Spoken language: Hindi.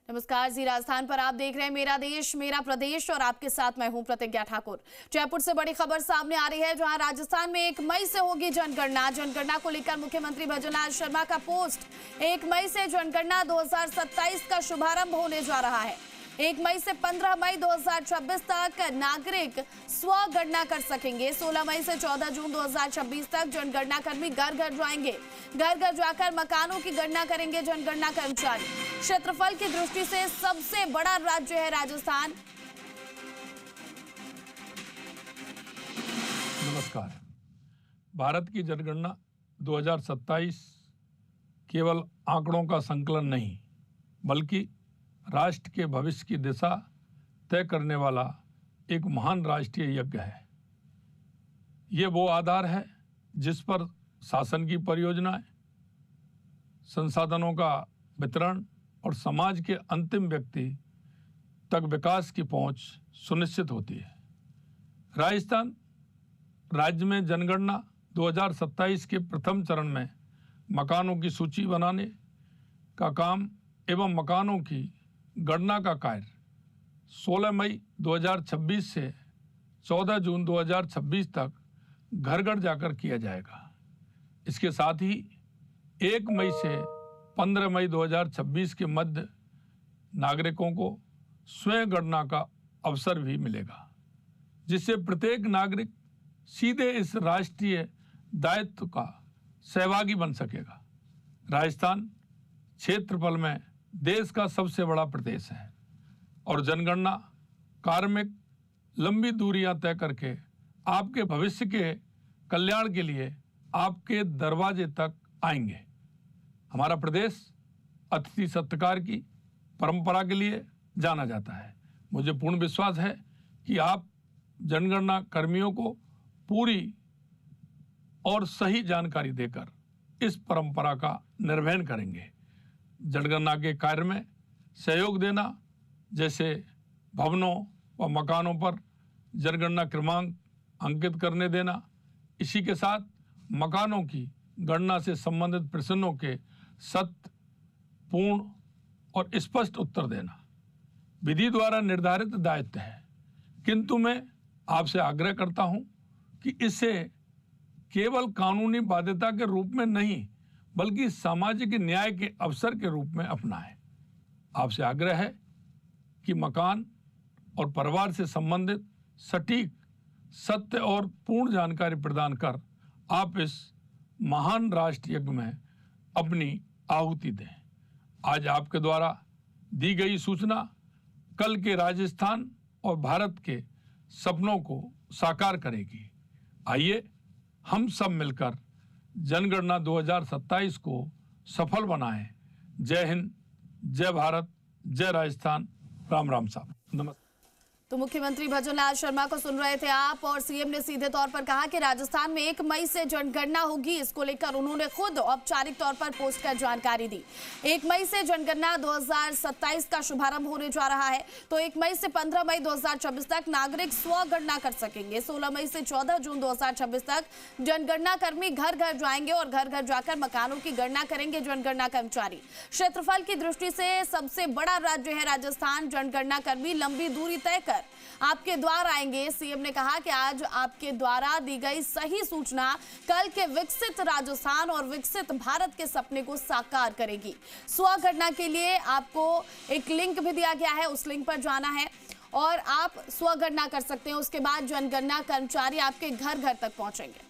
नमस्कार, जी राजस्थान पर आप देख रहे हैं मेरा देश मेरा प्रदेश और आपके साथ मैं हूं प्रतिज्ञा ठाकुर। जयपुर से बड़ी खबर सामने आ रही है, जहां राजस्थान में 1 मई से होगी जनगणना को लेकर मुख्यमंत्री भजनलाल शर्मा का पोस्ट। 1 मई से जनगणना 2027 का शुभारंभ होने जा रहा है। 1 मई से 15 मई 2026 तक नागरिक स्वगणना कर सकेंगे। 16 मई से 14 जून 2026 तक जनगणना कर्मी घर घर जाएंगे। घर घर जाकर मकानों की गणना करेंगे जनगणना कर्मचारी। क्षेत्रफल की दृष्टि से सबसे बड़ा राज्य है राजस्थान। नमस्कार। भारत की जनगणना 2027 केवल आंकड़ों का संकलन नहीं, बल्कि राष्ट्र के भविष्य की दिशा तय करने वाला एक महान राष्ट्रीय यज्ञ है। ये वो आधार है जिस पर शासन की परियोजनाएं, संसाधनों का वितरण और समाज के अंतिम व्यक्ति तक विकास की पहुंच सुनिश्चित होती है। राजस्थान राज्य में जनगणना 2027 के प्रथम चरण में मकानों की सूची बनाने का काम एवं मकानों की गणना का कार्य 16 मई 2026 से 14 जून 2026 तक घर घर जाकर किया जाएगा। इसके साथ ही 1 मई से 15 मई 2026 के मध्य नागरिकों को स्वयं गणना का अवसर भी मिलेगा, जिससे प्रत्येक नागरिक सीधे इस राष्ट्रीय दायित्व का सहभागी बन सकेगा। राजस्थान क्षेत्रफल में देश का सबसे बड़ा प्रदेश है और जनगणना कार्मिक लंबी दूरियां तय करके आपके भविष्य के कल्याण के लिए आपके दरवाजे तक आएंगे। हमारा प्रदेश अतिथि सत्कार की परंपरा के लिए जाना जाता है। मुझे पूर्ण विश्वास है कि आप जनगणना कर्मियों को पूरी और सही जानकारी देकर इस परंपरा का निर्वहन करेंगे। जनगणना के कार्य में सहयोग देना, जैसे भवनों व मकानों पर जनगणना क्रमांक अंकित करने देना, इसी के साथ मकानों की गणना से संबंधित प्रश्नों के सत्य, पूर्ण और स्पष्ट उत्तर देना विधि द्वारा निर्धारित दायित्व है। किंतु मैं आपसे आग्रह करता हूं कि इसे केवल कानूनी बाध्यता के रूप में नहीं, बल्कि सामाजिक न्याय के अवसर के रूप में अपनाएं। आपसे आग्रह है कि मकान और परिवार से संबंधित सटीक, सत्य और पूर्ण जानकारी प्रदान कर आप इस महान राष्ट्र यज्ञ में अपनी आहुति दें। आज आपके द्वारा दी गई सूचना कल के राजस्थान और भारत के सपनों को साकार करेगी। आइए हम सब मिलकर जनगणना 2027 को सफल बनाएं। जय हिंद, जय भारत, जय राजस्थान। राम राम साहब, नमस्कार। तो मुख्यमंत्री भजनलाल शर्मा को सुन रहे थे आप, और सीएम ने सीधे तौर पर कहा कि राजस्थान में 1 मई से जनगणना होगी। इसको लेकर उन्होंने खुद औपचारिक तौर पर पोस्ट कर जानकारी दी। 1 मई से जनगणना 2027 का शुभारंभ होने जा रहा है। तो 1 मई से 15 मई 2026 तक नागरिक स्वगणना कर सकेंगे। 16 मई से 14 जून 2026 तक जनगणना कर्मी घर घर जाएंगे और घर घर जाकर मकानों की गणना करेंगे जनगणना कर्मचारी। क्षेत्रफल की दृष्टि से सबसे बड़ा राज्य है राजस्थान। जनगणना कर्मी लंबी दूरी तय कर आपके द्वार आएंगे। सीएम ने कहा कि आज आपके द्वारा दी गई सही सूचना कल के विकसित राजस्थान और विकसित भारत के सपने को साकार करेगी। स्वगणना के लिए आपको एक लिंक भी दिया गया है, उस लिंक पर जाना है और आप स्वगणना कर सकते हैं। उसके बाद जनगणना कर्मचारी आपके घर घर तक पहुंचेंगे।